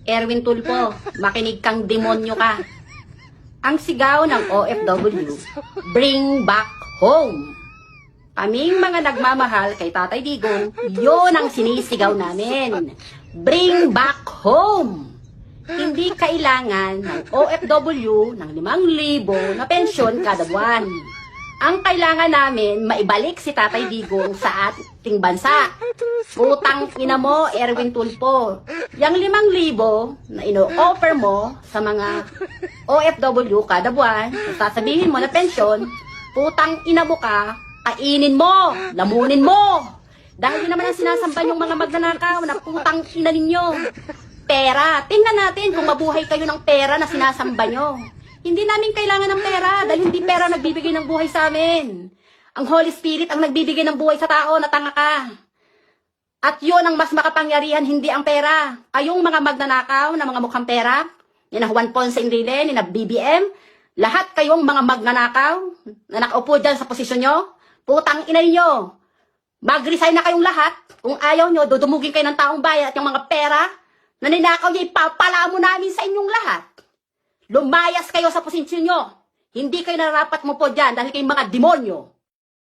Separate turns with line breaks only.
Erwin Tulfo, makinig kang demonyo ka. Ang sigaw ng OFW, bring back home. Kaming mga nagmamahal kay Tatay Digong, yun ang sinisigaw namin. Bring back home. Hindi kailangan ng OFW ng 5,000 na pensyon kada buwan. Ang kailangan namin, maibalik si Tatay Digong sa ating bansa. Putang ina mo, Erwin Tulfo. Yang 5,000 na ino-offer mo sa mga OFW kada buwan, sasabihin mo na pensyon, putang ina mo ka, kainin mo, lamunin mo. Dahil yun naman ang sinasamba yung mga magnanakaw na putang ina ninyo. Pera. Tingnan natin kung mabuhay kayo ng pera na sinasamba nyo. Hindi namin kailangan ng pera dahil hindi pera nagbibigay ng buhay sa amin. Ang Holy Spirit ang nagbibigay ng buhay sa tao na tanga ka. At yun ang mas makapangyarihan, hindi ang pera. Kayong mga magnanakaw na mga mukhang pera, ni na Juan Ponce Enrile, ni na BBM, lahat kayong mga magnanakaw na nakaupo dyan sa posisyon nyo, putang ina ninyo. Mag-resign na kayong lahat. Kung ayaw nyo, dudumugin kayo ng taong bayan at yung mga pera na ninakaw nyo, ipapala mo namin sa inyong lahat. Lumayas kayo sa posisyon nyo. Hindi kayo narapat mo po dyan dahil kayong mga demonyo.